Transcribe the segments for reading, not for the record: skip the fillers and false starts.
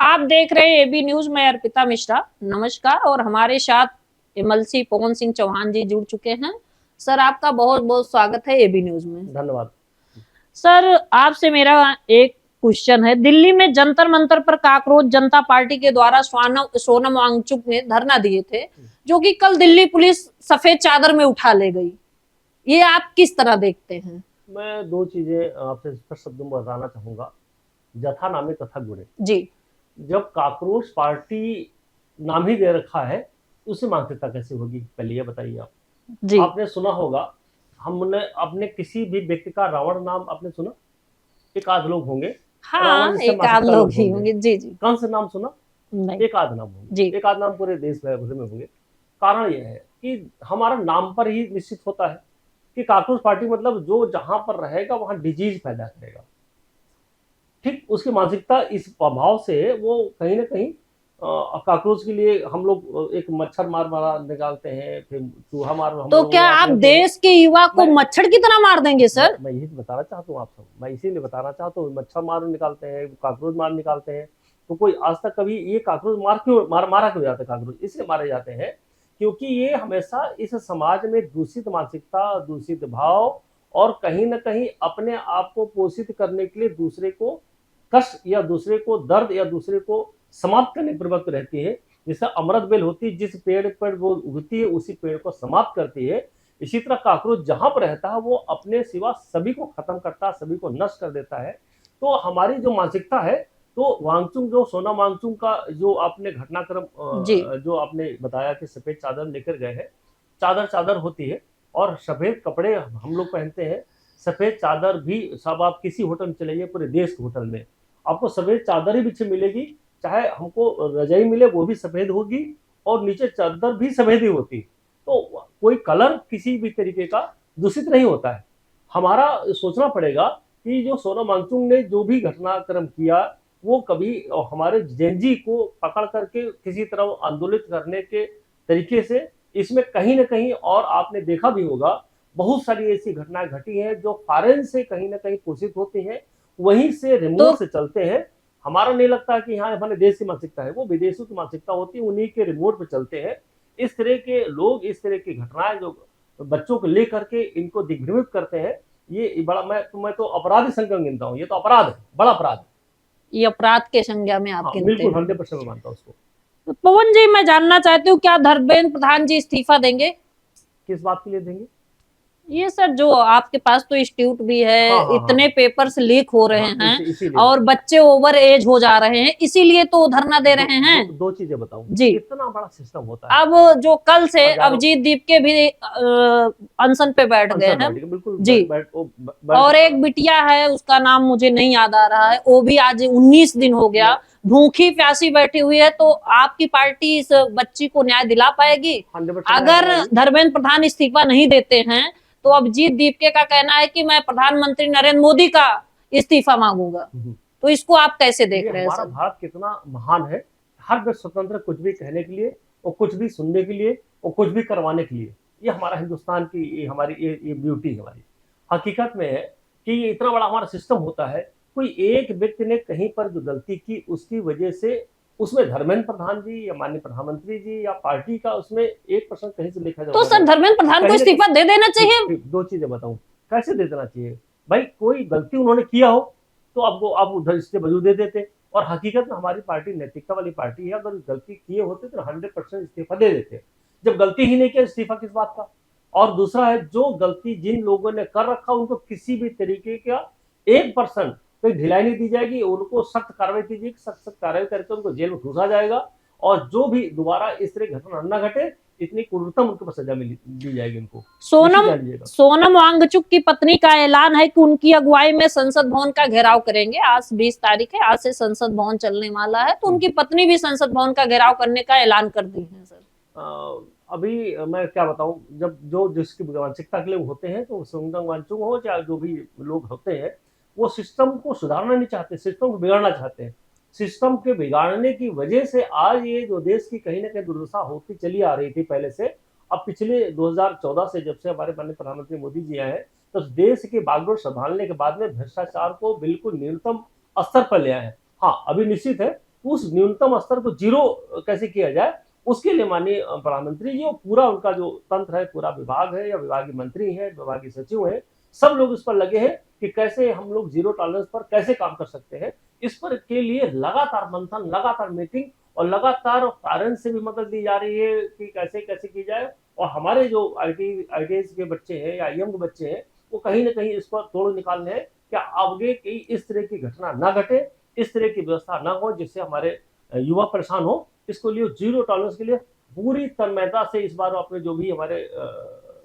आप देख रहे हैं एबी न्यूज में अर्पिता मिश्रा। नमस्कार। और हमारे साथ इमलसी पवन सिंह चौहान जी जुड़ चुके हैं। सर, आपका बहुत बहुत स्वागत है एबी न्यूज में। धन्यवाद। सर, आपसे मेरा एक क्वेश्चन है। दिल्ली में जंतर मंतर पर कॉकरोच जनता पार्टी के द्वारा सोनम वांगचुक ने धरना दिए थे, जो कि कल दिल्ली पुलिस सफेद चादर में उठा ले गई। ये आप किस तरह देखते हैं? मैं दो चीजें आपसे स्पष्ट शब्दों में बताना चाहूंगा। जथा नामे तथा गुणे। जी। जब कॉकरोच पार्टी नाम ही दे रखा है, उससे मानसिकता कैसे होगी, पहले ये बताइए आप। जी आपने सुना होगा, हमने अपने किसी भी व्यक्ति का रावण नाम आपने सुना? एक आध लोग होंगे। हाँ, रावण जैसे एक आध मानसिकता लोग लोग ही होंगे। होंगे। जी जी। कंस नाम सुना? नहीं। एक आध नाम होंगे। जी। एक आध नाम पूरे देश भर में होंगे। कारण यह है कि हमारा नाम पर ही निश्चित होता है कि कॉकरोच पार्टी मतलब जो जहां पर रहेगा वहां डिजीज पैदा करेगा। ठीक उसकी मानसिकता इस प्रभाव से वो कहीं ना कहीं कॉकरोच के लिए हम लोग एक मच्छर मार मारा निकालते हैं, फिर चूहा मार हम तो लोग क्या आप निकालते हैं। देश के युवा को मैं मच्छर की तरह मार देंगे सर? मैं यही बताना चाहता हूँ आप सब, मैं इसीलिए बताना चाहता हूँ। मच्छर मार निकालते हैं, कॉकरोच मार निकालते हैं। तो कोई आज तक कभी ये कॉकरोच मारा क्यों जाता है? कॉकरोच इसलिए मारे जाते हैं क्योंकि ये हमेशा इस समाज में दूषित मानसिकता, दूषित भाव और कहीं ना कहीं अपने आप को पोषित करने के लिए दूसरे को कष्ट या दूसरे को दर्द या दूसरे को समाप्त करने पर वक्त रहती है। जैसे अमृत बेल होती है, जिस पेड़ पर वो उगती है उसी पेड़ को समाप्त करती है। इसी तरह कॉकरोच जहां पर रहता है वो अपने सिवा सभी को खत्म करता है, सभी को नष्ट कर देता है। तो हमारी जो मानसिकता है, तो वांगचुक जो सोना वांगचुक का जो आपने घटनाक्रम जी। जो आपने बताया कि सफेद चादर लेकर गए हैं। चादर चादर होती है और सफेद कपड़े हम लोग पहनते हैं। सफेद चादर भी सब आप किसी होटल में चलेंगे, पूरे देश के होटल में आपको सफेद चादर ही बिछी मिलेगी। चाहे हमको रजाई मिले वो भी सफेद होगी और नीचे चादर भी सफेद ही होती। तो कोई कलर किसी भी तरीके का दूषित नहीं होता है। हमारा सोचना पड़ेगा कि जो सोनम वांगचुक ने जो भी घटनाक्रम किया, वो कभी हमारे जेनजी को पकड़ करके किसी तरह आंदोलित करने के तरीके से इसमें कहीं ना कहीं, और आपने देखा भी होगा बहुत सारी ऐसी घटनाएं घटी हैं जो फॉरेन से कहीं ना कहीं पोषित होती हैं, वहीं से तो रिमोट से चलते हैं। हमारा नहीं लगता कि हाँ हमारे देश की मानसिकता है, वो विदेशों की मानसिकता होती है, उन्हीं के रिमोट पे चलते हैं। इस तरह के लोग, इस तरह की घटनाएं जो बच्चों को लेकर के इनको दिग्भ्रमित करते हैं, ये बड़ा मैं तो अपराधी संज्ञा गिनता हूँ। ये तो अपराध है, बड़ा अपराध है। ये अपराध के संज्ञा में आप हाँ गिनते बिल्कुल, हैं? 100% मैं मानता हूँ उसको। तो पवन जी, मैं जानना चाहती हूँ, क्या धर्मेंद्र प्रधान जी इस्तीफा देंगे? किस बात के लिए देंगे? ये सर, जो आपके पास तो इंस्टीट्यूट भी है, हाँ हाँ हाँ इतने पेपर्स लीक हो रहे हाँ, हैं इसीलिए और बताऊँ। बच्चे ओवर एज हो जा रहे हैं, इसीलिए तो धरना दे दो, रहे दो, हैं। दो चीजें बताऊं। जी। इतना बड़ा सिस्टम होता है। अब जो कल से हजारों अभिजीत दीप के भी अनशन पे बैठ गए अनशन हैं। बैठ गए, बिल्कुल जी। बैठ। और एक बिटिया है, उसका नाम मुझे नहीं याद आ रहा है, वो भी आज 19 दिन हो गया भूखी प्यासी बैठी हुई है। तो आपकी पार्टी इस बच्ची को न्याय दिला पाएगी? 100% न्याय अगर दिलाएगी। धर्मेंद्र प्रधान इस्तीफा नहीं देते हैं तो अभिजीत दीपके का कहना है कि मैं प्रधानमंत्री नरेंद्र मोदी का इस्तीफा मांगूंगा। तो इसको आप कैसे देख ये रहे हैं हमारा सर? भारत कितना महान है। हर व्यक्ति स्वतंत्र कुछ भी कहने के लिए और कुछ भी सुनने के लिए और कुछ भी करवाने के लिए। ये हमारा हिंदुस्तान की, ये हमारी ये ब्यूटी है हमारी। हकीकत में है कि ये इतना बड़ा हमारा सिस्टम होता है। कोई एक व्यक्ति ने कहीं पर जो गलती की उसकी वजह से उसमें धर्मेंद्र प्रधान जी या माननीय प्रधानमंत्री जी या पार्टी का उसमें 1% कहीं से लिखा तो जाता सर, है। धर्मेंद्र प्रधान को कहीं ना इस्तीफा दे देना चाहिए। कहीं दो चीजें बताऊं, कैसे दे देना चाहिए। भाई कोई गलती उन्होंने किया हो तो आपको आप उधर इससे वजू दे देते। और हकीकत में हमारी पार्टी नैतिकता वाली पार्टी है, अगर गलती किए होते तो 100% इस्तीफा दे देते। जब गलती ही नहीं किया, इस्तीफा किस बात का। और दूसरा है, जो गलती जिन लोगों ने कर रखा उनको किसी भी तरीके का 1% कोई ढिलाई नहीं दी जाएगी। उनको सख्त कार्रवाई की जाएगी, सख्त कार्रवाई करके उनको जेल में घुसा जाएगा। और जो भी दोबारा इस तरह घटना न घटे, इतनी क्रूरतम उनके पास सजा दी जाएगी उनको। सोनम सोनम वांगचुक की पत्नी का ऐलान है कि उनकी अगुवाई में संसद भवन का घेराव करेंगे। आज 20 तारीख है, आज से संसद भवन चलने वाला है, तो उनकी पत्नी भी संसद भवन का घेराव करने का ऐलान कर दी है सर। अभी मैं क्या बताऊं, जब जो जिसकी मानसिकता के लिए होते हैं, तो सोनम वांगचुक हो चाहे जो भी लोग होते हैं, वो सिस्टम को सुधारना नहीं चाहते, सिस्टम को बिगाड़ना चाहते हैं। सिस्टम के बिगाड़ने की वजह से आज ये जो देश की कहीं ना कहीं दुर्दशा होती चली आ रही थी पहले से। अब पिछले 2014 से जब से हमारे माननीय प्रधानमंत्री मोदी जी आए हैं, तो देश की बागडोर संभालने के बाद में भ्रष्टाचार को बिल्कुल न्यूनतम स्तर पर ले आए हैं। हाँ, अभी निश्चित है उस न्यूनतम स्तर को जीरो कैसे किया जाए, उसके लिए माननीय प्रधानमंत्री जी और पूरा उनका जो तंत्र है, पूरा विभाग है या विभागीय मंत्री है, विभागीय सचिव है, सब लोग इस पर लगे हैं कि कैसे हम लोग जीरो टॉलरेंस पर कैसे काम कर सकते हैं। इस पर के लिए लगातार मंथन, लगातार मीटिंग और लगातार पेरेंट्स से भी मदद ली जा रही है कि कैसे कैसे की जाए। और हमारे जो आईटीआईएस के बच्चे हैं या आईएम के बच्चे हैं, वो कहीं ना कहीं इस पर तोड़ निकालने हैं कि आगे की इस तरह की घटना ना घटे, इस तरह की व्यवस्था ना हो जिससे हमारे युवा परेशान हो। इसको लिए जीरो टॉलरेंस के लिए पूरी तन्मयता से इस बार अपने जो भी हमारे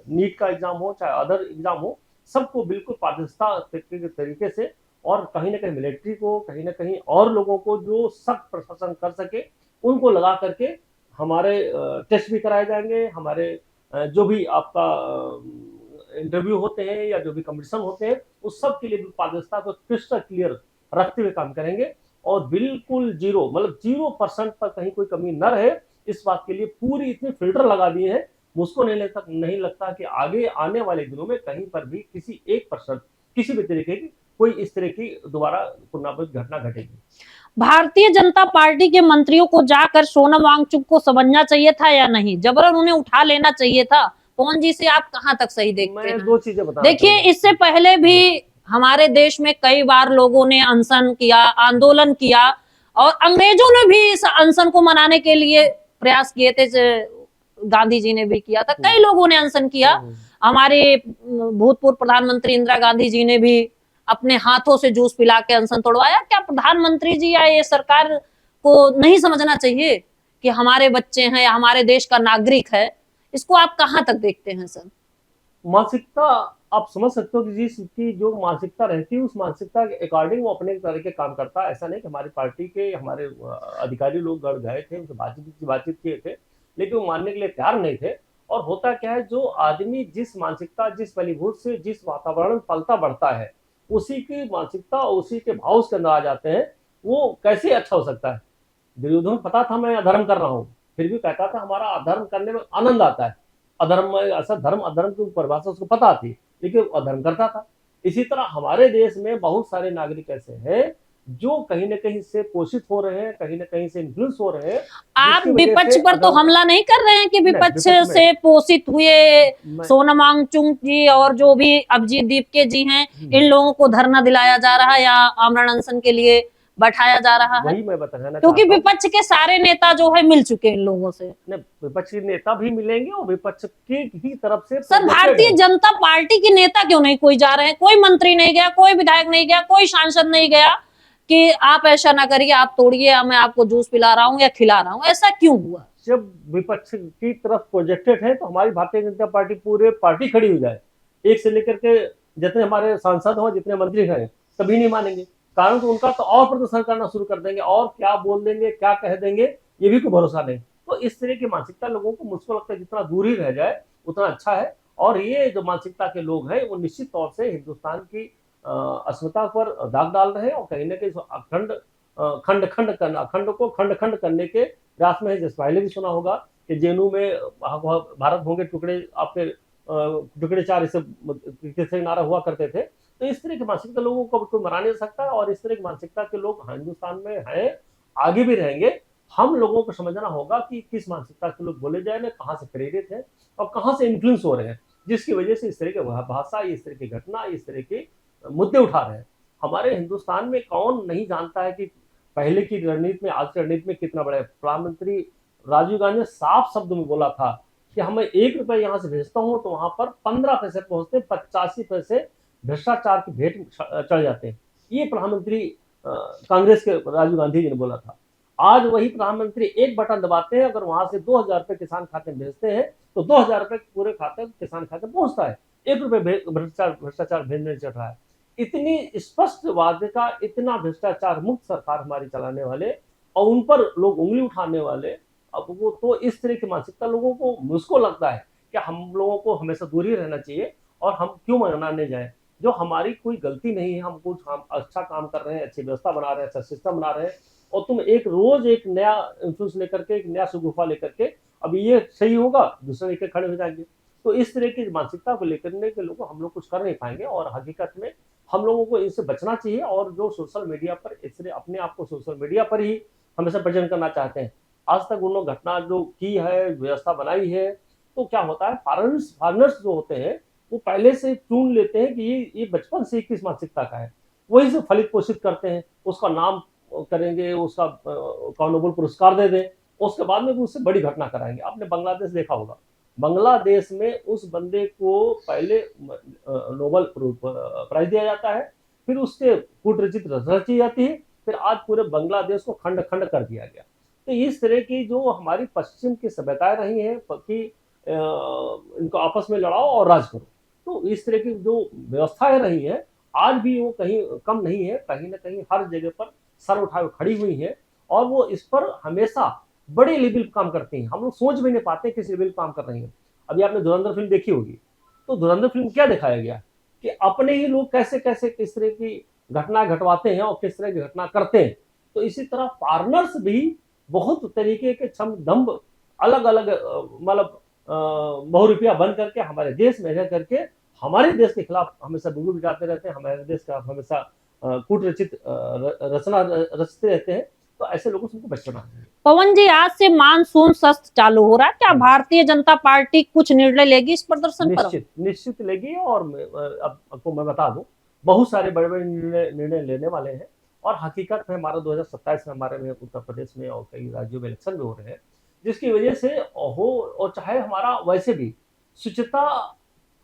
नीट का एग्जाम हो चाहे अदर एग्जाम हो, सबको बिल्कुल पारदर्शिता के तरीके से और कहीं ना कहीं मिलिट्री को, कहीं ना कहीं और लोगों को जो सख्त प्रशासन कर सके उनको लगा करके हमारे टेस्ट भी कराए जाएंगे। हमारे जो भी आपका इंटरव्यू होते हैं या जो भी कंपटीशन होते हैं, उस सब के लिए भी पारदर्शिता को क्रिस्टल क्लियर रखते हुए काम करेंगे और बिल्कुल जीरो, मतलब 0% पर कहीं कोई कमी न रहे, इस बात के लिए पूरी इतने फिल्टर लगा दिए हैं। मुझको नहीं लगता कि आगे आने वाले दिनों में कहीं पर भी किसी 1% किसी भी तरीके की कोई इस तरह की दोबारा पुनरावृत्ति घटना घटेगी। भारतीय जनता पार्टी के मंत्रियों को जाकर सोनम वांगचुक को समझना चाहिए था या नहीं, जबरन उन्हें उठा लेना चाहिए था? पवन जी से आप कहां तक सही देखते हैं? मैं दो चीजें बता देखिए, इससे पहले भी हमारे देश में कई बार लोगों ने अनशन किया, आंदोलन किया और अंग्रेजों ने भी इस अनशन को मनाने के लिए प्रयास किए थे। गांधी जी ने भी किया था, कई लोगों ने अनशन किया। हमारे भूतपूर्व प्रधानमंत्री इंदिरा गांधी जी ने भी अपने हाथों से जूस पिला के अनशन तोड़वाया। क्या प्रधानमंत्री जी या ये सरकार को नहीं समझना चाहिए कि हमारे बच्चे हैं या हमारे देश का नागरिक है? इसको आप कहां तक देखते हैं सर? मानसिकता आप समझ सकते हो कि जिसकी जो मानसिकता रहती है उस मानसिकता के अकॉर्डिंग वो अपने तरह के काम करता है। ऐसा नहीं कि हमारी पार्टी के हमारे अधिकारी लोग गढ़ गए थे, उनसे बातचीत किए थे, लेकिन वो मानने के लिए तैयार नहीं थे। और होता क्या है, जो आदमी जिस मानसिकता, जिस बलीभूत से, जिस वातावरण में पलता बढ़ता है, उसी की मानसिकता, उसी के भाव उसके अंदर आ जाते हैं। वो कैसे अच्छा हो सकता है? दुर्योधन पता था मैं अधर्म कर रहा हूँ, फिर भी कहता था हमारा अधर्म करने में आनंद आता है। अधर्म में ऐसा धर्म अधर्म की परिभाषा उसको पता थी, लेकिन अधर्म करता था। इसी तरह हमारे देश में बहुत सारे नागरिक ऐसे हैं जो कहीं ना कहीं से पोषित हो रहे हैं, कहीं ना कहीं से इन्फ्लुएंस हो रहे हैं। आप विपक्ष पर तो हमला नहीं कर रहे हैं कि विपक्ष से पोषित हुए सोनम वांगचुक जी और जो भी अभिजीत दीपके जी हैं, इन लोगों को धरना दिलाया जा रहा है या आमरण अनशन के लिए बैठाया जा रहा है? वही मैं बताना, क्योंकि विपक्ष के सारे नेता जो है मिल चुके हैं इन लोगों से। विपक्ष के नेता भी मिलेंगे और विपक्ष की ही तरफ से। सर, भारतीय जनता पार्टी के नेता क्यों नहीं कोई जा रहे हैं? कोई मंत्री नहीं गया, कोई विधायक नहीं गया, कोई सांसद नहीं गया कि आप ऐसा ना करिए, आप तोड़िए, मैं आपको जूस पिला रहा हूँ या खिला रहा हूँ। ऐसा क्यों हुआ? जब विपक्ष की तरफ प्रोजेक्टेड है तो हमारी भारतीय जनता पार्टी पूरे पार्टी खड़ी हो जाए, एक से लेकर के जितने हमारे सांसद हो, जितने मंत्री हैं, सभी नहीं मानेंगे। कारण तो उनका तो और प्रदर्शन करना शुरू कर देंगे और क्या बोल देंगे, क्या कह देंगे, ये भी कोई भरोसा नहीं। तो इस तरह की मानसिकता लोगों को मुझको लगता है जितना दूर ही रह जाए उतना अच्छा है। और ये जो मानसिकता के लोग हैं वो निश्चित तौर से हिंदुस्तान की अस्मिता पर दाग डाल रहे हैं और कहीं ना कहीं अखंड को खंड खंड करने के प्रयास में है। जैसे पहले भी सुना होगा कि जेएनयू में भारत होंगे टुकड़े, आपके टुकड़े चार इसे नारा हुआ करते थे। तो इस तरह की मानसिकता लोगों को कोई मरा नहीं सकता और इस तरह की मानसिकता के लोग हिंदुस्तान में हैं, आगे भी रहेंगे। हम लोगों को समझना होगा कि किस मानसिकता के लोग बोले जाए, कहाँ से प्रेरित है और कहाँ से इन्फ्लुएंस हो रहे हैं, जिसकी वजह से इस तरह की भाषा, इस तरह की घटना, इस तरह के मुद्दे उठा रहे हैं। हमारे हिंदुस्तान में कौन नहीं जानता है कि पहले की रणनीति में आज की रणनीति में कितना बड़ा है। प्रधानमंत्री राजीव गांधी ने साफ शब्द में बोला था कि हमें 1 रुपए यहाँ से भेजता हूँ तो वहां पर 15 पैसे पहुंचते, 85 पैसे भ्रष्टाचार की भेंट चढ़ जाते हैं। ये प्रधानमंत्री कांग्रेस के राजीव गांधी जी ने बोला था। आज वही प्रधानमंत्री एक बटन दबाते हैं, अगर वहां से 2000 रुपए किसान खाते में भेजते हैं तो 2000 रुपए पूरे खाते किसान खाते में पहुंचता है। 1 रुपए भ्रष्टाचार भेजने चल रहा है। इतनी स्पष्ट वादे का, इतना भ्रष्टाचार मुक्त सरकार हमारी चलाने वाले और उन पर लोग उंगली उठाने वाले, अब वो तो इस तरह की मानसिकता लोगों को, मुझको लगता है कि हम लोगों को हमेशा दूर ही रहना चाहिए। और हम क्यों मनाने जाए जो हमारी कोई गलती नहीं है, हम कुछ अच्छा काम कर रहे हैं, अच्छी व्यवस्था बना रहे हैं, अच्छा सिस्टम बना रहे हैं, और तुम एक रोज एक नया इन्फ्लुएंस लेकर के, एक नया सुगुफा लेकर के अब ये सही होगा, दूसरे लेकर खड़े हो जाएंगे। तो इस तरह की मानसिकता को लेकर के लोग, हम लोग कुछ कर नहीं पाएंगे और हकीकत में हम लोगों को इससे बचना चाहिए। और जो सोशल मीडिया पर इसलिए अपने आप को सोशल मीडिया पर ही हमेशा प्रेजेंट करना चाहते हैं। आज तक उन लोग घटना जो की है, व्यवस्था बनाई है, तो क्या होता है, फॉरेनर्स जो होते हैं वो पहले से चुन लेते हैं कि ये बचपन से किस मानसिकता का है, वही से फलित पोषित करते हैं, उसका नाम करेंगे, उसका नोबेल पुरस्कार दे दें, उसके बाद में भी उससे बड़ी घटना कराएंगे। आपने बांग्लादेश देखा होगा, बांग्लादेश में उस बंदे को पहले नोबेल प्राइज दिया जाता है, फिर उससे कूटरचित रची जाती है, फिर आज पूरे बांग्लादेश को खंड खंड कर दिया गया। तो इस तरह की जो हमारी पश्चिम की सभ्यताएं रही हैं कि इनको आपस में लड़ाओ और राज करो, तो इस तरह की जो व्यवस्थाएं रही है आज भी वो कहीं कम नहीं है, कहीं ना कहीं हर जगह पर सर उठाए खड़ी हुई है, और वो इस पर हमेशा बड़े लेवल काम करती हैं। हम लोग सोच भी नहीं पाते किस लेवल काम कर रही हैं। अभी आपने धुरंधर फिल्म देखी होगी, तो धुरंधर फिल्म क्या दिखाया गया कि अपने ही लोग कैसे कैसे किस तरह की घटना घटवाते हैं और किस तरह की घटना करते हैं। तो इसी तरह फॉरनर्स भी बहुत तरीके के छम दम्भ अलग अलग मतलब बहुरूपिया बन करके हमारे देश में रह करके हमारे देश के खिलाफ हमेशा बुगु बिठाते रहते हैं, हमारे देश का हमेशा कूटरचित रचना रचते रहते हैं। तो ऐसे लोगों से हमको बचना है। पवन जी, आज से मानसून सत्र चालू हो रहा है, क्या भारतीय जनता पार्टी कुछ निर्णय लेगी इस प्रदर्शन पर? निश्चित लेगी, और अब आपको मैं बता दूं, बहुत सारे बड़े बड़े निर्णय लेने वाले हैं। और हकीकत में हमारा 2027 में हमारे में उत्तर प्रदेश में और कई राज्यों में इलेक्शन भी हो रहे हैं, जिसकी वजह से हो, और चाहे हमारा वैसे भी शुचिता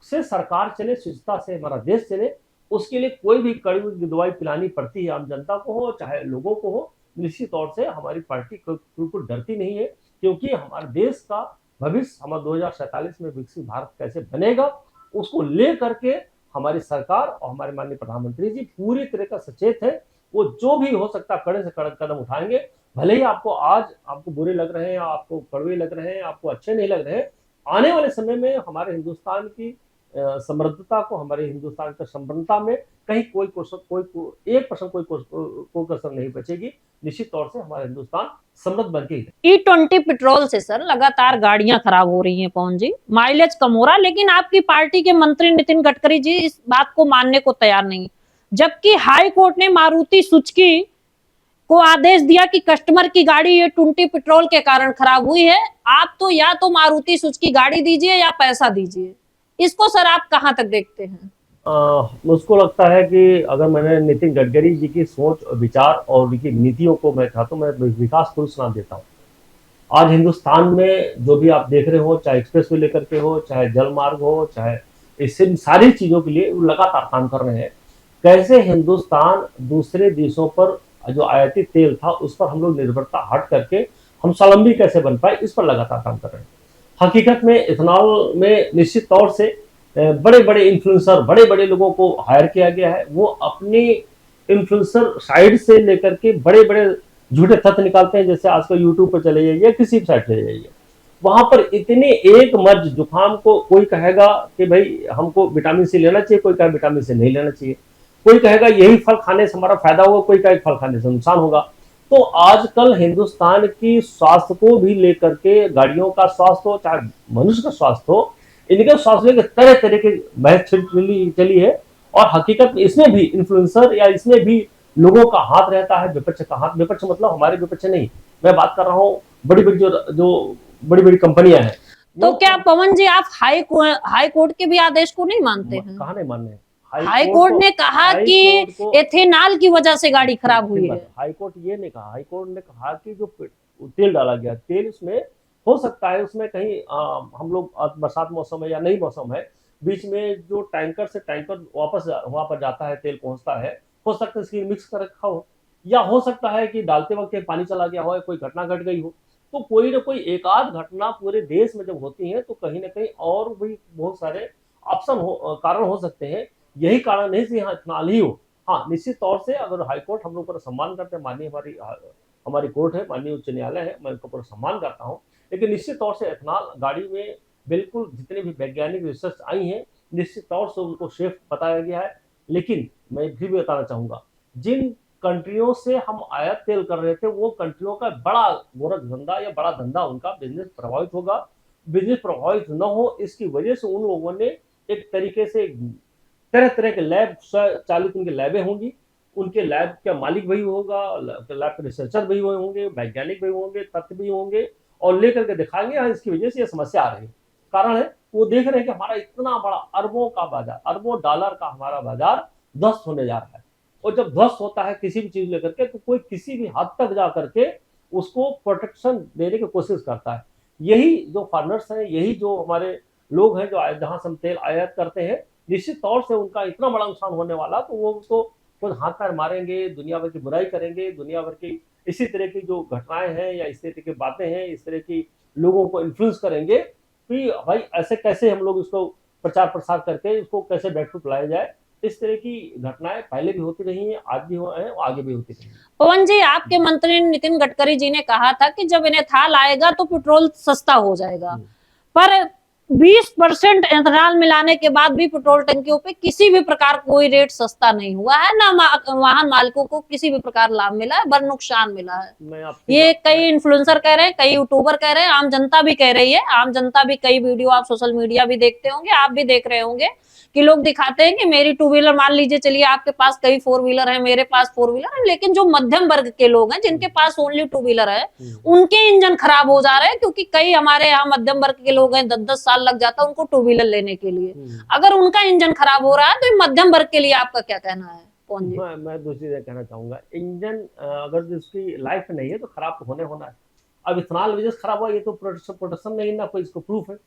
से सरकार चले, शुचिता से हमारा देश चले, उसके लिए कोई भी कड़ी दवाई पिलानी पड़ती है आम जनता को हो चाहे लोगों को हो, निश्चित तौर से हमारी पार्टी बिल्कुल डरती नहीं है, क्योंकि हमारे देश का भविष्य हमारा 2047 में विकसित भारत कैसे बनेगा उसको ले करके हमारी सरकार और हमारे माननीय प्रधानमंत्री जी पूरी तरह का सचेत है। वो जो भी हो सकता कड़े से कड़े कदम उठाएंगे, भले ही आपको आज आपको बुरे लग रहे हैं, आपको कड़वे लग रहे हैं, आपको अच्छे नहीं लग रहे हैं, आने वाले समय में हमारे हिंदुस्तान की समृद्धता को, हमारे हिंदुस्तान की संपन्नता में कहीं कोई 1% कोई कसर नहीं बचेगी। निश्चित तौर से हमारा हिंदुस्तान समृद्ध बन के E20 पेट्रोल से सर लगातार गाड़ियां खराब हो रही हैं पवन जी, माइलेज कम हो रहा है, लेकिन आपकी पार्टी के मंत्री नितिन गडकरी जी इस बात को मानने को तैयार नहीं। जबकि हाई कोर्ट ने मारुति सुजुकी को आदेश दिया कि कस्टमर की गाड़ी E20 पेट्रोल के कारण खराब हुई है, आप तो या तो मारुति सुजुकी गाड़ी दीजिए या पैसा दीजिए। इसको सर आप कहां तक देखते हैं? मुझको लगता है कि अगर मैंने नितिन गडकरी जी की सोच, विचार और उनकी नीतियों को मैं चाहता हूँ, मैं विकास पुरुष नाम देता हूँ। आज हिंदुस्तान में जो भी आप देख रहे हो, चाहे एक्सप्रेस वे लेकर के हो, चाहे जल मार्ग हो, चाहे इससे सारी चीजों के लिए लगातार काम कर रहे हैं। कैसे हिंदुस्तान दूसरे देशों पर जो आयातित तेल था उस पर हम लोग निर्भरता हट करके हम स्वावलंबी कैसे बन पाए, इस पर लगातार काम कर रहे हैं। हकीकत में इथेनॉल में निश्चित तौर से बड़े बड़े इन्फ्लुएंसर, बड़े बड़े लोगों को हायर किया गया है। वो अपनी इन्फ्लुएंसर साइड से लेकर के बड़े बड़े झूठे तथ्य निकालते हैं। जैसे आजकल यूट्यूब पर चले जाइए, किसी भी साइट चले जाइए, वहां पर इतने एक मर्ज जुकाम को कोई कहेगा कि भाई हमको विटामिन सी लेना चाहिए, कोई कहे विटामिन सी नहीं लेना चाहिए, कोई कहेगा यही फल खाने से हमारा फायदा होगा, कोई कहे फल खाने से नुकसान होगा। तो आजकल हिंदुस्तान की स्वास्थ्य को भी लेकर के, गाड़ियों का स्वास्थ्य हो चाहे मनुष्य का स्वास्थ्य हो, इनके स्वास्थ्य के तरह तरह की बहस चली है। और हकीकत में इसमें भी इन्फ्लुएंसर या इसमें भी लोगों का हाथ रहता है, विपक्ष का हाथ। विपक्ष मतलब हमारे विपक्ष नहीं, मैं बात कर रहा हूँ बड़ी बड़ी जो बड़ी बड़ी कंपनियां हैं। तो क्या पवन जी आप हाई कोर्ट के भी आदेश को नहीं मानते हैं? कहाँ नहीं मानने हैं? हाई कोर्ट ने कहा कि एथेनॉल की वजह से गाड़ी खराब हुई है। हाई कोर्ट ये नहीं कहा, हाई कोर्ट ने कहा कि जो तेल डाला गया, तेल उसमें हो सकता है उसमें कहीं हम लोग बरसात मौसम है या नहीं मौसम है, बीच में जो टैंकर से टैंकर वापस वहां पर जाता है, तेल पहुंचता है, हो सकता है इसकी मिक्स कर रखा हो, या हो सकता है कि डालते वक्त पानी चला गया हो, कोई घटना घट गई हो। तो कोई ना कोई एक आध घटना पूरे देश में जब होती है तो कहीं ना कहीं और भी बहुत सारे कारण हो सकते हैं। यही कारण नहीं कि हाँ इथेनॉल ही हो। हाँ, निश्चित तौर से अगर हाईकोर्ट हम लोग का सम्मान करते हैं, माननीय हमारी कोर्ट है, माननीय उच्च न्यायालय है, मैं उनका पूरा सम्मान करता हूँ, लेकिन निश्चित तौर से इथेनॉल गाड़ी में बिल्कुल जितने भी वैज्ञानिक रिसर्च आई है, निश्चित तौर से उनको सेफ बताया गया है। लेकिन मैं फिर भी बताना चाहूंगा, जिन कंट्रियों से हम आयात तेल कर रहे थे, वो कंट्रियों का बड़ा गोरख धंधा या बड़ा धंधा, उनका बिजनेस प्रभावित होगा। बिजनेस प्रभावित न हो इसकी वजह से उन लोगों ने एक तरीके से तरह तरह के लैब चालित उनकी लैबें होंगी, उनके लैब का मालिक वही होगा, लैब के रिसर्चर वही होंगे, वैज्ञानिक वही होंगे, तथ्य भी होंगे और लेकर के दिखाएंगे हाँ इसकी वजह से ये समस्या आ रही है। कारण है वो देख रहे हैं कि हमारा इतना बड़ा अरबों का बाजार, अरबों डॉलर का हमारा बाजार ध्वस्त होने जा रहा है। और जब ध्वस्त होता है किसी भी चीज लेकर के तो कोई किसी भी हद तक जा करके उसको प्रोटेक्शन देने की कोशिश करता है। यही जो फार्मर्स हैं, यही जो हमारे लोग हैं जो जहां से हम तेल आयात करते हैं, निश्चित तौर से उनका इतना बड़ा नुकसान होने वाला तो वो उसको खुद हाथ पैर मारेंगे, दुनिया भर की बुराई करेंगे, दुनिया भर की इसी तरह की जो घटनाएं हैं या इस तरह की बातें हैं, इस तरह की लोगों को इन्फ्लुएंस करेंगे कि भाई ऐसे कैसे हम लोग इसको प्रचार प्रसार करके इसको कैसे बैकफुट लाया जाए। इस तरह की घटनाएं पहले भी होती रही हैं, आज भी हो हैं और आगे भी होती रहेंगी। पवन जी, आपके मंत्री नितिन गडकरी जी ने कहा था कि जब इथेनॉल आएगा तो पेट्रोल सस्ता हो जाएगा, पर 20% इथेनॉल मिलाने के बाद भी पेट्रोल टंकियों पे किसी भी प्रकार कोई रेट सस्ता नहीं हुआ है, ना वाहन मालिकों को किसी भी प्रकार लाभ मिला है, बर नुकसान मिला है। ये कई इन्फ्लुएंसर कह रहे हैं, कई यूट्यूबर कह रहे हैं, आम जनता भी कह रही है। आम जनता भी, कई वीडियो आप सोशल मीडिया भी देखते होंगे, आप भी देख रहे होंगे कि लोग दिखाते हैं कि मेरी टू व्हीलर, मान लीजिए, चलिए आपके पास कई फोर व्हीलर है, मेरे पास फोर व्हीलर है, लेकिन जो मध्यम वर्ग के लोग हैं जिनके पास ओनली टू व्हीलर है, उनके इंजन खराब हो जा रहे हैं, क्योंकि कई हमारे यहाँ मध्यम वर्ग के लोग हैं 10-10 साल लग जाता है उनको टू व्हीलर लेने के लिए। अगर उनका इंजन खराब हो रहा है तो मध्यम वर्ग के लिए आपका क्या कहना है? मैं दूसरी चीज कहना चाहूंगा, इंजन अगर जिसकी लाइफ नहीं है तो खराब तो होना है। अब इथेनॉल वजह से खराब हुआ ये तो प्रोटेक्शन नहीं, ना कोई इसको प्रूफ है।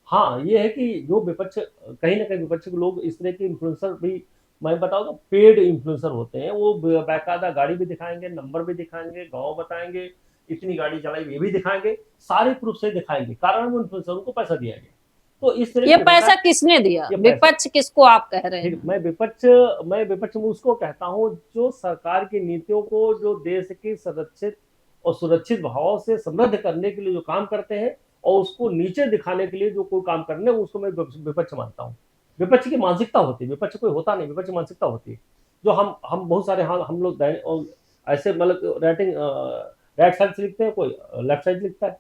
हाँ ये है कि जो विपक्ष, कहीं ना कहीं विपक्ष के लोग इस तरह के इन्फ्लुएंसर भी, मैं बताऊँ तो पेड इन्फ्लुएंसर होते हैं, वो बाकायदा गाड़ी भी दिखाएंगे, नंबर भी दिखाएंगे, गाँव बताएंगे, इतनी गाड़ी चलाई ये भी दिखाएंगे, सारे प्रूफ से दिखाएंगे, कारण वो इन्फ्लुएंसर को पैसा दिया गया। तो इस तरह ये पैसा किसने दिया? विपक्ष किसको आप कह रहे हैं? मैं विपक्ष में उसको कहता हूँ जो सरकार की नीतियों को, जो देश की संरक्षित और सुरक्षित भाव से समृद्ध करने के लिए जो काम करते हैं और उसको नीचे दिखाने के लिए जो कोई काम करने, उसको मैं विपक्ष मानता हूँ। विपक्ष की मानसिकता होती है, विपक्ष कोई होता नहीं, विपक्ष मानसिकता होती है। जो हम बहुत सारे, हाँ हम लोग ऐसे मतलब राइट साइड से लिखते हैं, कोई लेफ्ट साइड लिखता है,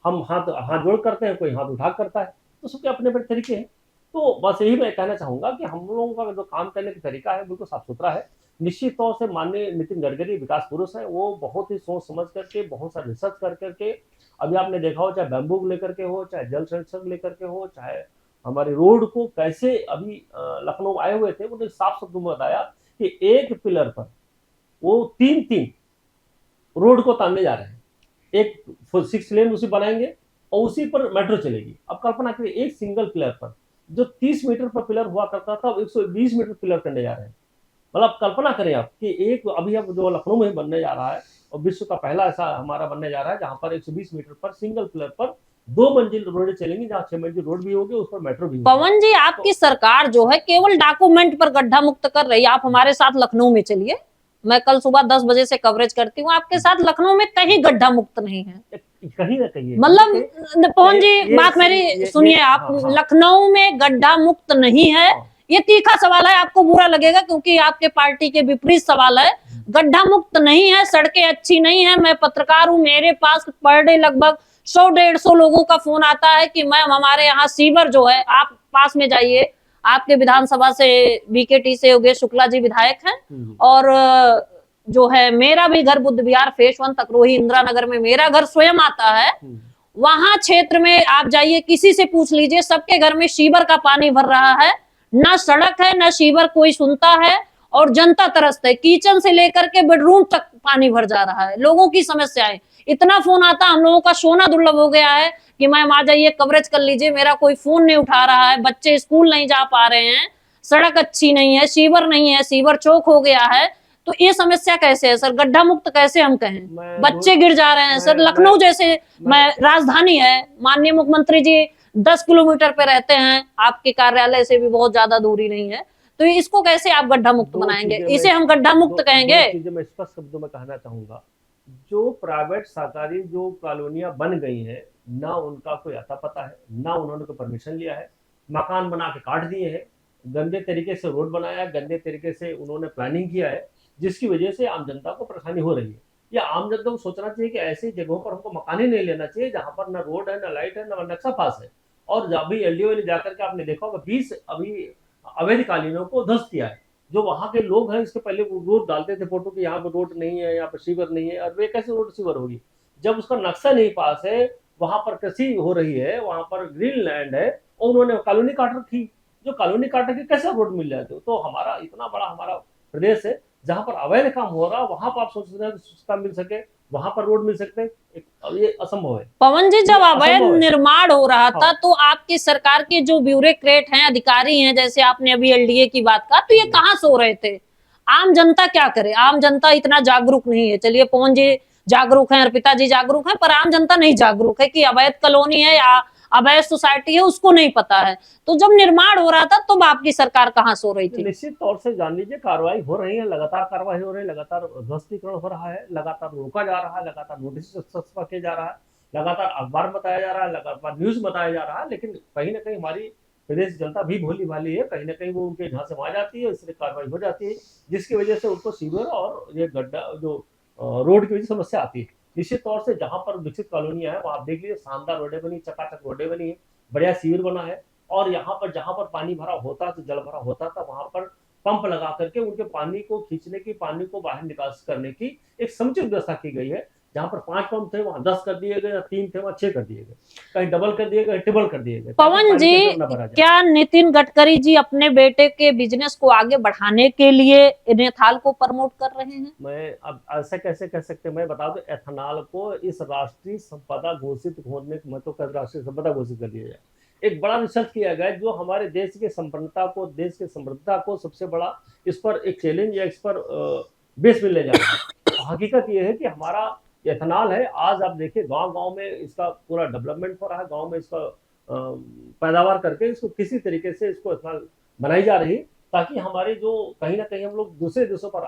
हम हाथ जोड़ करते हैं, कोई हाथ उठा करता है, तो सबके अपने अपने तरीके हैं। तो बस यही मैं कहना चाहूंगा कि हम लोगों का जो काम करने का तरीका है बिल्कुल साफ सुथरा है। निश्चित तौर से माननीय नितिन गडकरी विकास पुरुष है, वो बहुत ही सोच समझ करके, बहुत सारा रिसर्च कर करके, अभी आपने देखा हो चाहे बैम्बू लेकर के हो, चाहे जल संरक्षण लेकर के हो, चाहे हमारे रोड को कैसे, अभी लखनऊ आए हुए थे, उन्होंने साफ शब्दों में बताया कि एक पिलर पर वो तीन रोड को तानने जा रहे हैं। एक 6 लेन उसी बनाएंगे और उसी पर मेट्रो चलेगी। अब कल्पना करिए, एक सिंगल पिलर पर जो 30 मीटर पर पिलर हुआ करता था, 120 मीटर पिलर करने जा रहे हैं। मतलब कल्पना करें आप कि एक अभी अब जो लखनऊ में बनने जा रहा है और विश्व का पहला ऐसा हमारा बनने जा रहा है जहां पर 120 मीटर पर सिंगल पिलर पर 2 मंजिल रोड चलेंगी, जहां 6 मंजिल रोड भी होगी, उस पर मेट्रो भी होगी। पवन जी, आपकी सरकार जो है केवल डॉक्यूमेंट पर गड्ढा मुक्त कर रही है। आप हमारे साथ लखनऊ में चलिए, मैं कल सुबह 10 बजे से कवरेज करती हूँ, आपके साथ लखनऊ में कहीं गड्ढा मुक्त नहीं है, कहीं ना कहीं। मतलब पवन जी बात मेरी सुनिए आप, लखनऊ में गड्ढा मुक्त नहीं है। ये तीखा सवाल है, आपको बुरा लगेगा क्योंकि आपके पार्टी के विपरीत सवाल है। गड्ढा मुक्त नहीं है, सड़कें अच्छी नहीं है। मैं पत्रकार हूं, मेरे पास पर डे लगभग 100-150 लोगों का फोन आता है कि मैम हमारे यहाँ सीवर जो है, आप पास में जाइए, आपके विधानसभा से बीकेटी से योगेश शुक्ला जी विधायक हैं, और जो है मेरा भी घर बुद्ध विहार फेस 1 तकरोही इंदिरा नगर में मेरा घर स्वयं आता है। वहां क्षेत्र में आप जाइए, किसी से पूछ लीजिए, सबके घर में सीवर का पानी भर रहा है, ना सड़क है ना सीवर कोई सुनता है, और जनता तरसता है। किचन से लेकर के बेडरूम तक पानी भर जा रहा है। लोगों की समस्याएं, इतना फोन आता, हम लोगों का सोना दुर्लभ हो गया है कि मैम आ जाइए, कवरेज कर लीजिए। मेरा कोई फोन नहीं उठा रहा है, बच्चे स्कूल नहीं जा पा रहे हैं, सड़क अच्छी नहीं है, सीवर नहीं है, सीवर चौक हो गया है। तो ये समस्या कैसे है सर? गड्ढा मुक्त कैसे हम कहें? बच्चे गिर जा रहे हैं सर। लखनऊ जैसे राजधानी है, माननीय मुख्यमंत्री जी 10 किलोमीटर पे रहते हैं, आपके कार्यालय से भी बहुत ज्यादा दूरी नहीं है, तो इसको कैसे आप गड्ढा मुक्त बनाएंगे? इसे हम गड्ढा मुक्त कहेंगे? मैं स्पष्ट शब्दों में कहना चाहूंगा, जो प्राइवेट सरकारी जो कॉलोनियां बन गई है, ना उनका कोई अता पता है, ना उन्होंने कोई परमिशन लिया है, मकान बना के काट दिए हैं, गंदे तरीके से रोड बनाया, गंदे तरीके से उन्होंने प्लानिंग किया है, जिसकी वजह से आम जनता को परेशानी हो रही है। या आम जनता को सोचना चाहिए कि ऐसी जगहों पर हमको मकान ही नहीं लेना चाहिए जहां पर ना रोड है, ना लाइट है, ना नक्शा पास है। और जब भी एलडीओ ने जाकर के आपने देखा होगा 20 अभी अवैध कालीनों को ध्वस्त किया है, जो वहां के लोग हैं, इसके पहले वो रोड डालते थे फोटो कि यहाँ पर रोड नहीं है, यहाँ पर सीवर नहीं है, और वे कैसे रोड सीवर होगी जब उसका नक्शा नहीं पास है, वहां पर कृषि हो रही है, वहां पर ग्रीन लैंड है, और उन्होंने कॉलोनी काट रखी। जो कॉलोनी काट रखी कैसे रोड मिल जाए? तो हमारा इतना बड़ा हमारा प्रदेश है, जहां पर अवैध काम हो रहा, वहां पर आप सोच रहे हैं सस्ता मिल सके, वहां पर रोड मिल सकते हैं, ये असंभव है। पवन जी, जब ये अवैध असंभव है। निर्माण हो रहा था हाँ। तो आपकी सरकार के जो ब्यूरोक्रेट हैं, अधिकारी हैं, जैसे आपने अभी एलडीए की बात कहा, तो ये कहाँ सो रहे थे? आम जनता क्या करे? आम जनता इतना जागरूक नहीं है। चलिए पवन जी जागरूक हैं, अर्पिता जी जागरूक हैं, पर आम जनता नहीं जागरूक है कि अवैध कॉलोनी है या अवैध सोसाइटी है, उसको नहीं पता है। तो जब निर्माण हो रहा था तो आपकी सरकार कहाँ सो रही थी? निश्चित तौर से जान लीजिए, कार्रवाई हो रही है, लगातार कार्रवाई हो रही है, लगातार ध्वस्तीकरण हो रहा है, लगातार रोका जा रहा है, लगातार नोटिस किया जा रहा है, लगातार अखबार बताया जा रहा है, लगातार न्यूज बताया जा रहा है, लेकिन कहीं ना कहीं हमारी प्रदेश जनता भी भोली भाली है, कहीं ना कहीं वो उनके यहाँ से वहां जाती है, इसलिए कार्रवाई हो जाती है, जिसकी वजह से उनको सीवर और ये गड्ढा जो रोड की वजह से समस्या आती है। निश्चित तौर से जहां पर विकसित कॉलोनियां है, वहां आप देख लीजिए, शानदार रोडें बनी, चकाचक रोडें बनी है, बढ़िया सीवर बना है, और यहाँ पर जहां पर पानी भरा होता था, जल भरा होता था, वहां पर पंप लगा करके उनके पानी को खींचने की, पानी को बाहर निकास करने की एक समुचित व्यवस्था की गई है। जहां पर 5 पंप थे वहां 10 कर दिए गए, या 3 थे वहां 6 कर दिए गए, कहीं डबल कर दिए गए, ट्रिपल कर दिए गए, ताकि पवन पानी जी, का जल न भरा जाए। क्या नितिन गडकरी जी अपने बेटे के बिजनेस को आगे बढ़ाने के लिए नेथाल को प्रमोट कर रहे हैं? मैं अब ऐसा कैसे कह सकते हैं? मैं बता दूं, एथेनॉल को इस राष्ट्रीय संपदा घोषित होने के मतलब का राष्ट्रीय संपदा घोषित कर दिया जाए। एक बड़ा रिसर्च किया गया जो हमारे देश की संपन्नता को, देश की समृद्धता को सबसे बड़ा इस पर एक चैलेंज या इस पर बेस मिलने जा रहा है। हकीकत ये है कि हमारा एथेनॉल है, आज आप देखिए गांव गांव में इसका पूरा डेवलपमेंट हो रहा है, गांव में इसका पैदावार करके इसको किसी तरीके से इसको एथेनॉल बनाई जा रही है, ताकि हमारे जो कहीं ना कहीं हम लोग दूसरे देशों पर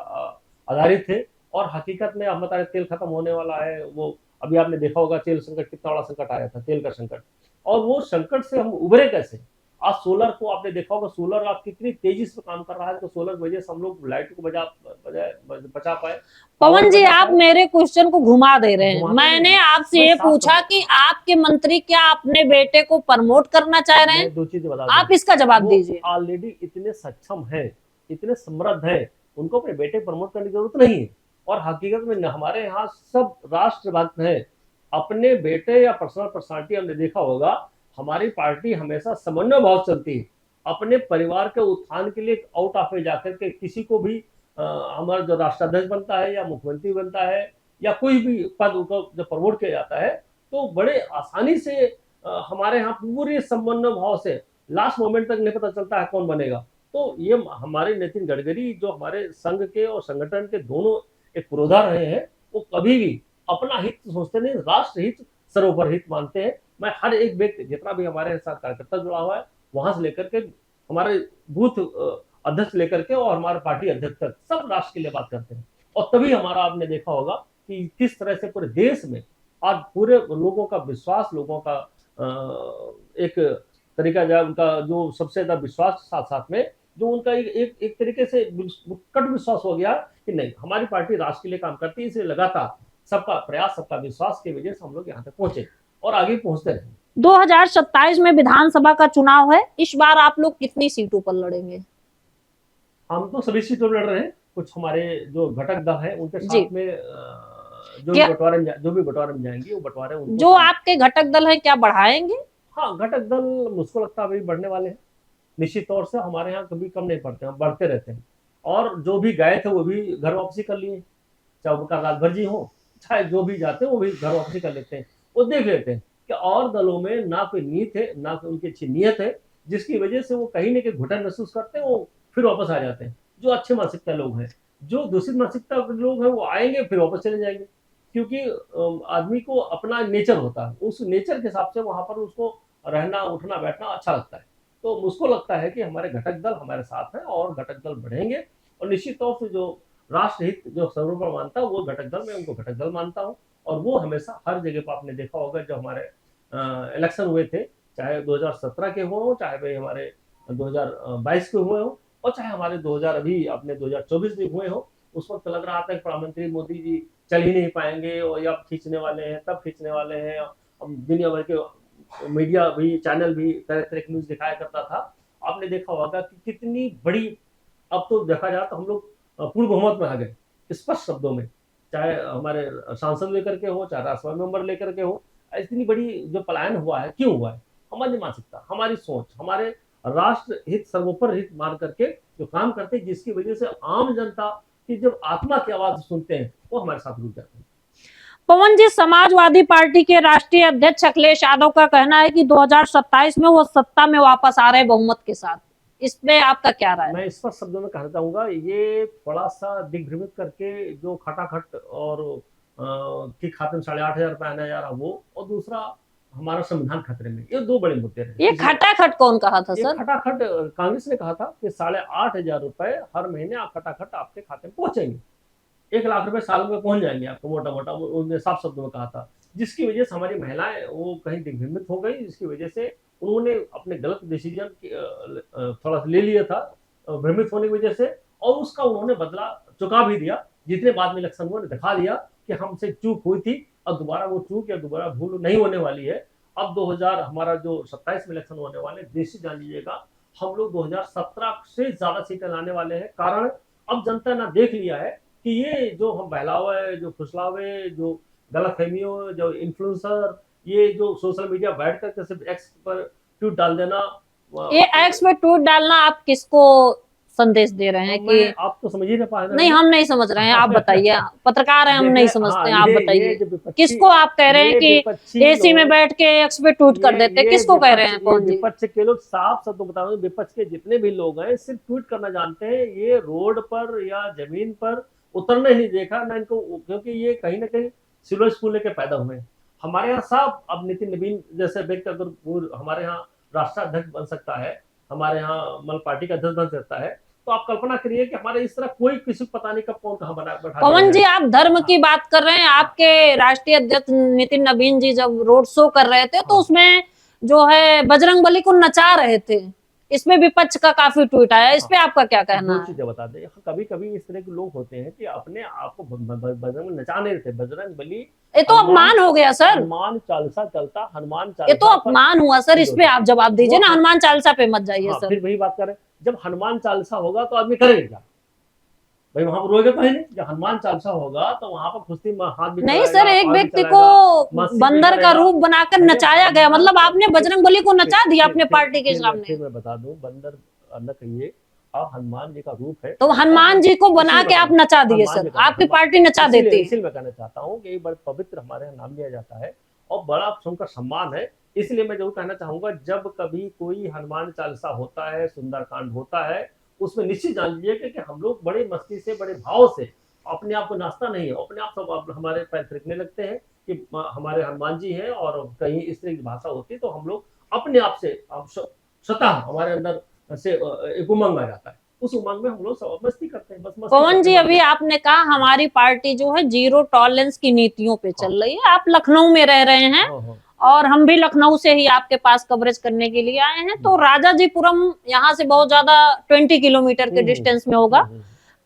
आधारित थे, और हकीकत में अब हमारा तेल खत्म होने वाला है। वो अभी आपने देखा होगा तेल संकट, कितना बड़ा संकट आया था, तेल का संकट, और वो संकट से हम उभरे कैसे? आज सोलर को आपने देखा होगा, सोलर आप कितनी तेजी से काम कर रहा है, तो सोलर वजह से हम लोग लाइट को बचा पाए, पवन जी, आप मेरे क्वेश्चन को घुमा दे रहे हैं। मैंने आपसे ये पूछा कि आपके मंत्री क्या अपने बेटे को प्रमोट करना चाह रहे हैं? 2 चीजें बता आप इसका जवाब दीजिए। ऑलरेडी इतने सक्षम है, इतने समृद्ध है, उनको अपने बेटे प्रमोट करने की जरूरत नहीं है। और हकीकत में हमारे यहाँ सब राष्ट्रभक्त है, अपने बेटे या पर्सनल पर्सनालिटी हमने देखा होगा, हमारी पार्टी हमेशा समन्वय भाव चलती है, अपने परिवार के उत्थान के लिए आउट ऑफ जाकर के किसी को भी हमारा जो राष्ट्राध्यक्ष बनता है या मुख्यमंत्री बनता है या कोई भी पद उनको जब प्रमोट किया जाता है, तो बड़े आसानी से हमारे यहाँ पूरे समन्वय भाव से लास्ट मोमेंट तक नहीं पता चलता है कौन बनेगा। तो ये हमारे नितिन गडकरी जो हमारे संघ के और संगठन के दोनों एक पुरोधा रहे हैं, वो कभी भी अपना हित सोचते नहीं, राष्ट्र हित सर्वोपरि हित मानते हैं। मैं हर एक व्यक्ति जितना भी हमारे साथ कार्यकर्ता जुड़ा हुआ है, वहां से लेकर के हमारे बूथ अध्यक्ष लेकर के और हमारे पार्टी अध्यक्ष तक सब राष्ट्र के लिए बात करते हैं। और तभी हमारा आपने देखा होगा कि किस तरह से पूरे देश में आज पूरे लोगों का विश्वास, लोगों का एक तरीका जो उनका जो सबसे ज्यादा विश्वास, साथ साथ में जो उनका एक तरीके से कट विश्वास हो गया कि नहीं, हमारी पार्टी राष्ट्र के लिए काम करती है, इसलिए लगातार सबका प्रयास, सबका विश्वास की वजह से हम लोग यहाँ तक पहुंचे और आगे पहुंचते रहे। 2027 में विधानसभा का चुनाव है, इस बार आप लोग कितनी सीटों पर लड़ेंगे? हम तो सभी सीटों लड़ रहे हैं, कुछ हमारे जो घटक दल है उनके साथ में जो भी बंटवारे में जाएंगे वो बंटवारे जो आपके घटक दल है क्या बढ़ाएंगे? हाँ, घटक दल मुझको लगता है अभी बढ़ने वाले हैं। निश्चित तौर से हमारे यहाँ कभी कम नहीं पड़ते हैं, बढ़ते रहते हैं। और जो भी गए थे वो भी घर वापसी कर लिए, चाहे उनका राजभर जी हो, चाहे जो भी जाते हैं वो भी घर वापसी कर लेते हैं। वो देख लेते हैं कि और दलों में ना कोई नीत है, ना कोई उनकी अच्छी नीयत है, जिसकी वजह से वो कहीं ना कहीं घुटन महसूस करते हैं, वो फिर वापस आ जाते हैं। जो अच्छे मानसिकता लोग हैं, जो दूषित मानसिकता के लोग हैं, वो आएंगे फिर वापस चले जाएंगे, क्योंकि आदमी को अपना नेचर होता है, उस नेचर के हिसाब से वहां पर उसको रहना, उठना, बैठना अच्छा लगता है। तो मुझको लगता है कि हमारे घटक दल हमारे साथ हैं और घटक दल बढ़ेंगे, और निश्चित तौर से जो राष्ट्रहित जो सर्वोपरि मानता है वो घटक दल, मैं उनको घटक दल मानता हूँ। और वो हमेशा हर जगह पर आपने देखा होगा, जो हमारे इलेक्शन हुए थे, चाहे 2017 के हो, चाहे वे हमारे 2022 के हुए हो, और चाहे हमारे 2000 अभी अपने 2024 में हुए हो, उस वक्त लग रहा था कि प्रधानमंत्री मोदी जी चल ही नहीं पाएंगे, और या खींचने वाले हैं, तब खींचने वाले हैं। अब दुनिया भर के मीडिया भी, चैनल भी तरह तरह की न्यूज दिखाया करता था। आपने देखा होगा कि कितनी बड़ी अब तो देखा जाए तो हम लोग पूर्ण बहुमत में आ गए स्पष्ट शब्दों में, चाहे हमारे सांसद लेकर के हो, चाहे राज्यसभा मेंबर लेकर के हो। इतनी बड़ी जो पलायन हुआ है, क्यों हुआ है? हमारी मानसिकता, हमारी सोच, हमारे राष्ट्र हित सर्वोपरि हित मान करके जो काम करते हैं, जिसकी वजह से आम जनता की जब आत्मा की आवाज सुनते हैं वो हमारे साथ रुक जाते हैं। पवन जी, समाजवादी पार्टी के राष्ट्रीय अध्यक्ष अखिलेश यादव का कहना है कि 2027 में वो सत्ता में वापस आ रहे हैं बहुमत के साथ। इसमें आपका क्या राय है? मैं स्पष्ट शब्दों में कहना चाहूंगा, ये थोड़ा सा दिग्भ्रमित करके जो खटाखट और कि खाते में 8,500 रुपए आने जा रहा वो, और दूसरा हमारा संविधान खतरे में, ये दो बड़े मुद्दे रहे। ये खटाखट कौन कहा था ये सर? खटाखट कांग्रेस ने कहा था कि 8,500 रुपए हर महीने आप खटाखट आपके खाते में पहुंचेंगे, 1 लाख रुपए साल में पहुंच जाएंगे आपको, मोटा मोटा उन्होंने साफ शब्दों में कहा था। जिसकी वजह से हमारी महिलाएं वो कहीं दिग्भ्रमित हो गई, जिसकी वजह से उन्होंने अपने गलत डिसीजन थोड़ा सा ले लिया था भ्रमित होने की वजह से, और उसका उन्होंने बदला चुका भी दिया, जितने बाद में इलेक्शन हुआ दिखा दिया कि हमसे चूक हुई थी और दोबारा वो चूक या दोबारा भूल नहीं होने वाली है। अब 2000 हमारा जो 27 में इलेक्शन होने वाले, देश जान लीजिएगा हम लोग 2017 से ज्यादा सीटें लाने वाले हैं। कारण अब जनता ने देख लिया है कि ये जो हम बहलावे, जो फुसलावे, जो गलतफहमियों, जो इन्फ्लुएंसर, ये जो सोशल मीडिया बैठ कर सिर्फ एक्स पर ट्वीट डाल देना, ये एक्स पे ट्वीट डालना आप किसको संदेश दे रहे हैं कि आप तो समझ ही नहीं पा रहे? नहीं, हम नहीं समझ रहे हैं, आप बताइए। पत्रकार हैं, हम नहीं समझते हैं, आप बताइए किसको आप कह रहे हैं कि एसी में बैठ के एक्स पे ट्वीट कर देते हैं, किसको कह रहे हैं? कौन जी? विपक्ष के लोग, साफ शब्दों बता रहा हूं, विपक्ष के जितने भी लोग हैं सिर्फ ट्वीट करना जानते हैं। ये रोड पर या जमीन पर उतरना ही नहीं देखा ना इनको, क्योंकि ये कहीं ना कहीं सिल्वर स्पून लेके पैदा हुए हैं। हमारे यहाँ साहब, अब नितिन नवीन जैसे व्यक्ति अगर वो हमारे यहाँ राष्ट्राध्यक्ष बन सकता है, हमारे यहाँ मतलब पार्टी का अध्यक्ष बन सकता है, तो आप कल्पना करिए कि हमारे इस तरह कोई किसी को पता नहीं कब कौन कहाँ बना बैठा। पवन जी, आप धर्म की बात कर रहे हैं। आपके राष्ट्रीय अध्यक्ष नितिन नवीन जी जब रोड शो कर रहे थे तो उसमें जो है बजरंगबली को नचा रहे थे, इसमें विपक्ष का काफी ट्वीट आया, इस पे आपका क्या कहना है? दो चीजें बता दें, कभी कभी इस तरह के लोग होते हैं कि अपने आप को बजरंग नचा नहीं रहते। बजरंगबली, ये तो अपमान हो गया सर, हनुमान चालीसा चलता, हनुमान ये चालीसा तो अपमान हुआ सर। इस पे आप जवाब दीजिए ना, हनुमान चालीसा पे मत जाइए सर। फिर वही बात करें, जब हनुमान चालीसा होगा तो आदमी करेगा क्या भाई? वहां पर रोएगा तो है नहीं। जब हनुमान चालीसा होगा तो वहां पर खुश्ती हाथ भी नहीं सर, एक व्यक्ति को बंदर का रूप बनाकर नचाया गया, मतलब आपने बजरंगबली को नचा दिया अपने पार्टी के सामने। फिर मैं बता दूं, बंदर न कहिए, आप हनुमान जी का रूप है, तो हनुमान जी को बना के आप नचा दिए सर, आपकी पार्टी नचा देती है। इसलिए मैं कहना चाहता हूँ कि बड़ा पवित्र हमारे यहाँ नाम लिया जाता है और बड़ा उनका सम्मान है। इसलिए मैं जरूर कहना चाहूंगा, जब कभी कोई हनुमान चालीसा होता है, सुंदरकांड होता है, उसमें निश्चित जान लीजिए कि हम लोग बड़े मस्ती से, बड़े भाव से, अपने आप को नाश्ता नहीं है, अपने आप सब हमारे पैर थिरकने लगते हैं कि हमारे हनुमान जी हैं, और कहीं इस तरह की भाषा होती है तो हम लोग अपने आप से स्वतः हमारे अंदर से एक उमंग आ जाता है। उस उमंग में हम लोग सब मस्ती करते हैं, बस मस्ती। पवन जी, अभी आपने कहा हमारी पार्टी जो है जीरो टॉलरेंस की नीतियों पे चल रही है। आप लखनऊ में रह रहे हैं और हम भी लखनऊ से ही आपके पास कवरेज करने के लिए आए हैं। तो राजाजीपुरम यहाँ से बहुत ज्यादा 20 किलोमीटर के डिस्टेंस में होगा।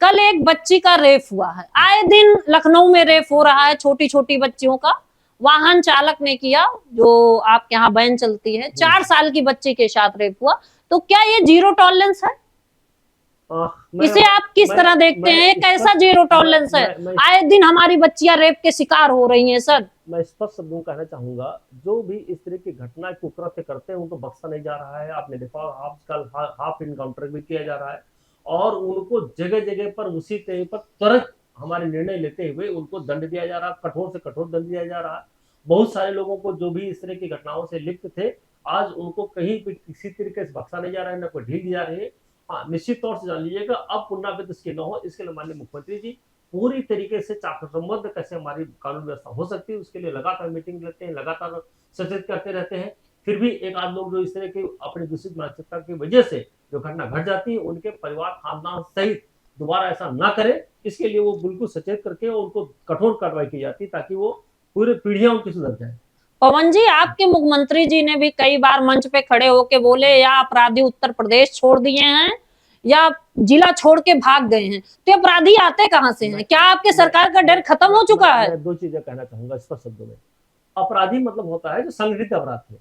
कल एक बच्ची का रेप हुआ है, आए दिन लखनऊ में रेप हो रहा है छोटी छोटी बच्चियों का। वाहन चालक ने किया, जो आपके यहाँ वैन चलती है, 4 साल की बच्ची के साथ रेप हुआ। तो क्या ये जीरो टॉलरेंस है? इसे आप किस तरह देखते हैं? कैसा जीरो टॉलरेंस है? आए दिन हमारी बच्चियां रेप के शिकार हो रही हैं सर। मैं स्पष्ट शब्दों कहना चाहूंगा, जो भी इस तरह की घटना कुकृत्य करते हैं उनको बख्शा नहीं जा रहा है। आपने देखा आजकल हाफ इनकाउंटर भी किया जा रहा है और उनको जगह जगह पर उसी तरह पर तुरंत हमारे निर्णय लेते हुए उनको दंड दिया जा रहा है, कठोर से कठोर दंड दिया जा रहा है। बहुत सारे लोगों को जो भी इस तरह की घटनाओं से लिप्त थे, आज उनको कहीं भी किसी तरीके से बख्शा नहीं जा रहा है, न कोई ढील दी जा रही है। हाँ, निश्चित तौर से जान लीजिएगा, अब पुनरावृत्ति इसकी न हो, इसके लिए माननीय मुख्यमंत्री जी पूरी तरीके से चाकचम्बद्ध कैसे हमारी कानून व्यवस्था हो सकती है, उसके लिए लगातार मीटिंग लेते हैं, लगातार सचेत करते रहते हैं। फिर भी एक आध लोग जो इस तरह की अपनी दूषित मानसिकता की वजह से जो घटना घट जाती है, उनके परिवार खानदान सहित दोबारा ऐसा ना करे, इसके लिए वो बिल्कुल सचेत करके उनको कठोर कार्रवाई की जाती है, ताकि वो पूरी पीढ़ियां उनकी सुधर जाए। पवन जी, आपके मुख्यमंत्री जी ने भी कई बार मंच पे खड़े होके बोले या अपराधी उत्तर प्रदेश छोड़ दिए हैं या जिला छोड़ के भाग गए हैं। तो अपराधी आते कहां से हैं? क्या आपके सरकार का डर खत्म हो चुका है? मैं 2 चीजें कहना चाहूंगा स्पष्ट शब्दों में। अपराधी मतलब होता है जो संगठित अपराध है।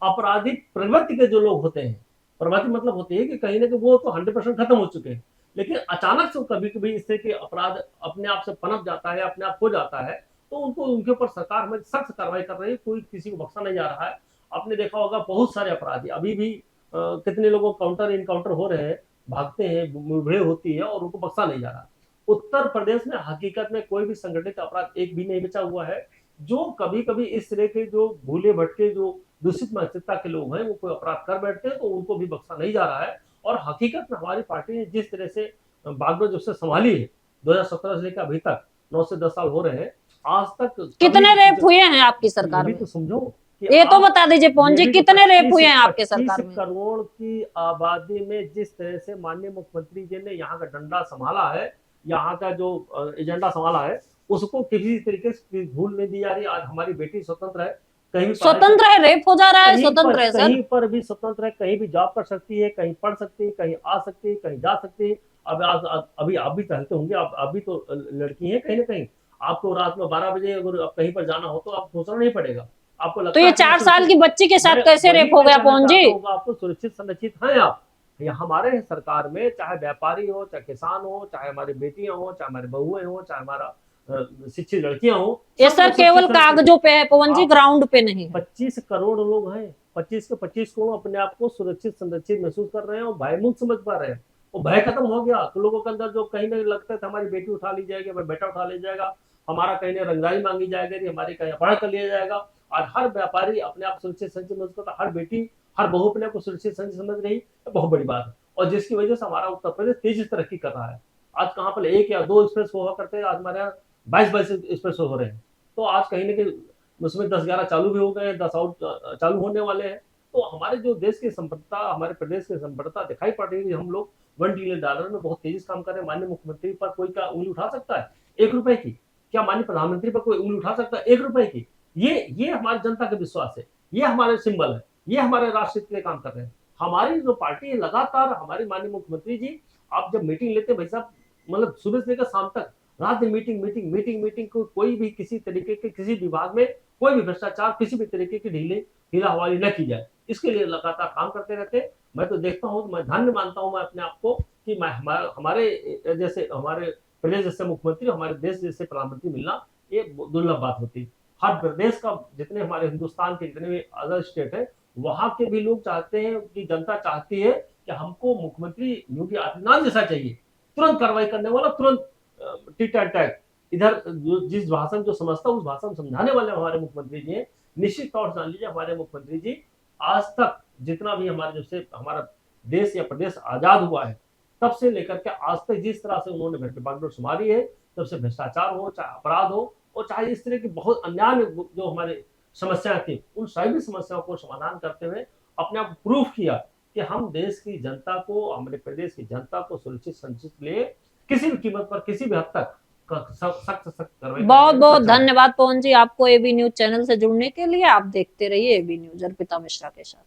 अपराधी प्रवृत्ति के जो लोग होते हैं, प्रवृत्ति मतलब होती है कि कहीं ना कहीं वो तो 100% खत्म हो चुके हैं, लेकिन अचानक से कभी कभी इस तरह के अपराध अपने आप से पनप जाता है, अपने आप हो जाता है, तो उनको उनके ऊपर सरकार में सख्त कार्रवाई कर रही है, कोई किसी को बख्शा नहीं जा रहा है। आपने देखा होगा बहुत सारे अपराधी अभी भी कितने लोगों काउंटर इनकाउंटर हो रहे हैं, भागते हैं, मुठभेड़ होती है और उनको बख्शा नहीं जा रहा। उत्तर प्रदेश में हकीकत में कोई भी संगठित अपराध एक भी नहीं बचा हुआ है। जो कभी कभी इस तरह के जो भूले भटके जो दूषित मानसिकता के लोग हैं वो कोई अपराध कर बैठते हैं तो उनको भी बख्शा नहीं जा रहा है। और हकीकत में हमारी पार्टी ने जिस तरह से बागडोर जब से संभाली है 2017 से लेकर अभी तक 9 से 10 साल हो रहे हैं, आज तक कितने रेप हुए हैं आपकी सरकार ये में? तो समझो कि ये तो बता दीजिए पवन जी, कितने रेप हुए हैं आपके 25 सरकार में? करोड़ की आबादी में जिस तरह से माननीय मुख्यमंत्री जी ने यहाँ का डंडा संभाला है, यहाँ का जो एजेंडा संभाला है, उसको किसी तरीके से भूल नहीं दी जा रही। आज हमारी बेटी स्वतंत्र है, कहीं भी स्वतंत्र है, रेप हो जा रहा है, स्वतंत्र है सर। कहीं पर भी स्वतंत्र है, कहीं भी जॉब कर सकती है, कहीं पढ़ सकती है, कहीं आ सकती है, कहीं जा सकती है। अब अभी आप भी टहलते होंगे, आप भी तो लड़की हैं कहीं ना कहीं। आपको रात में 12 बजे अगर कहीं पर जाना हो तो आपको सोचना नहीं पड़ेगा। आपको लगता तो ये है कि 4 साल की बच्ची के साथ कैसे रेप हो गया पवन जी? आपको सुरक्षित संरक्षित हैं आप। या हमारे सरकार में चाहे व्यापारी हो, चाहे किसान हो, चाहे हमारी बेटियां हो, चाहे हमारी बहुएं हो, चाहे हमारा शिक्षित लड़कियां हो, ये सर केवल कागजों पे है पवन जी, ग्राउंड पे नहीं। 25 करोड़ लोग हैं, 25 के 25 करोड़ अपने आप को सुरक्षित संरक्षित महसूस कर रहे हैं और भयमुक्त समझ पा रहे हैं। वो भय खत्म हो गया तो लोगों के अंदर जो कहीं ना लगता था हमारी बेटी उठा ली जाएगी, हमारा बेटा उठा लिया जाएगा, हमारा कहीं ना रंगदारी मांगी जाएगी, हमारी कहीं अपहरण कर लिया जाएगा। आज हर व्यापारी अपने आप सुरक्षित संरक्षित महसूस करता, हर बेटी हर बहू अपने आप को सुरक्षित संरक्षित समझ रही है, बहुत बड़ी बात है। और जिसकी वजह से हमारा उत्तर प्रदेश तेजी से तरक्की कर रहा है। आज कहाँ पर 1 या 2 एक्सप्रेस हुआ करते हैं, आज हमारे यहाँ 22 एक्सप्रेस हो रहे हैं। तो आज कहीं ना कहीं उसमें 10-11 चालू भी हो गए, 10 और चालू होने वाले हैं। तो हमारे जो देश की संप्रभुता, हमारे प्रदेश की संप्रभुता दिखाई पड़ रही है। हम लोग $1 ट्रिलियन में बहुत तेजी से काम कर रहे हैं। माननीय मुख्यमंत्री पर कोई क्या उंगली उठा सकता है 1 रुपए की? क्या माननीय प्रधानमंत्री पर कोई उंगली उठा सकता है 1 रुपए की? ये हमारी जनता का विश्वास है, ये हमारे सिंबल है, ये हमारे राष्ट्र के लिए काम कर रहे हैं। हमारी जो पार्टी है लगातार, हमारी माननीय मुख्यमंत्री जी, आप जब मीटिंग लेते हैं भाई साहब, मतलब सुबह से लेकर शाम तक रात दिन मीटिंग मीटिंग मीटिंग मीटिंग, कोई भी किसी तरीके के किसी विभाग में कोई भी भ्रष्टाचार, किसी भी तरीके की हीरा हवाली न की जाए, इसके लिए लगातार काम करते रहते हैं। मैं तो देखता हूँ, मैं धन्य मानता हूँ मैं अपने आप को कि मैं हमारे जैसे हमारे प्रदेश जैसे मुख्यमंत्री, हमारे देश जैसे प्रधानमंत्री मिलना ये दुर्लभ बात होती है। हर प्रदेश का, जितने हमारे हिंदुस्तान के जितने भी अदर स्टेट है, वहां के भी लोग चाहते हैं कि जनता चाहती है कि हमको मुख्यमंत्री योगी आदित्यनाथ जैसा चाहिए, तुरंत कार्रवाई करने वाला, तुरंत टिट एंड टैग, इधर जिस भाषण जो समझता उस भाषण समझाने वाले हमारे मुख्यमंत्री जी हैं। निश्चित तौर से जान लीजिए हमारे मुख्यमंत्री जी आज तक जितना भी हमारे जब से हमारा देश या प्रदेश आजाद हुआ है तब से लेकर के आज तक जिस तरह से उन्होंने घर पे बागडोर संभाली है, तब से भ्रष्टाचार हो, चाहे अपराध हो, और चाहे इस तरह की बहुत अन्याय में जो हमारे समस्याएं थी, उन सभी समस्याओं को समाधान करते हुए अपने आप प्रूफ किया कि हम देश की जनता को, हमारे प्रदेश की जनता को सुरक्षित संचित लिए किसी भी कीमत पर, किसी भी हद तक सख्त कार्रवाई। बहुत बहुत धन्यवाद पवन जी आपको एबी न्यूज चैनल से जुड़ने के लिए। आप देखते रहिए एबी न्यूज अर्पिता मिश्रा के साथ।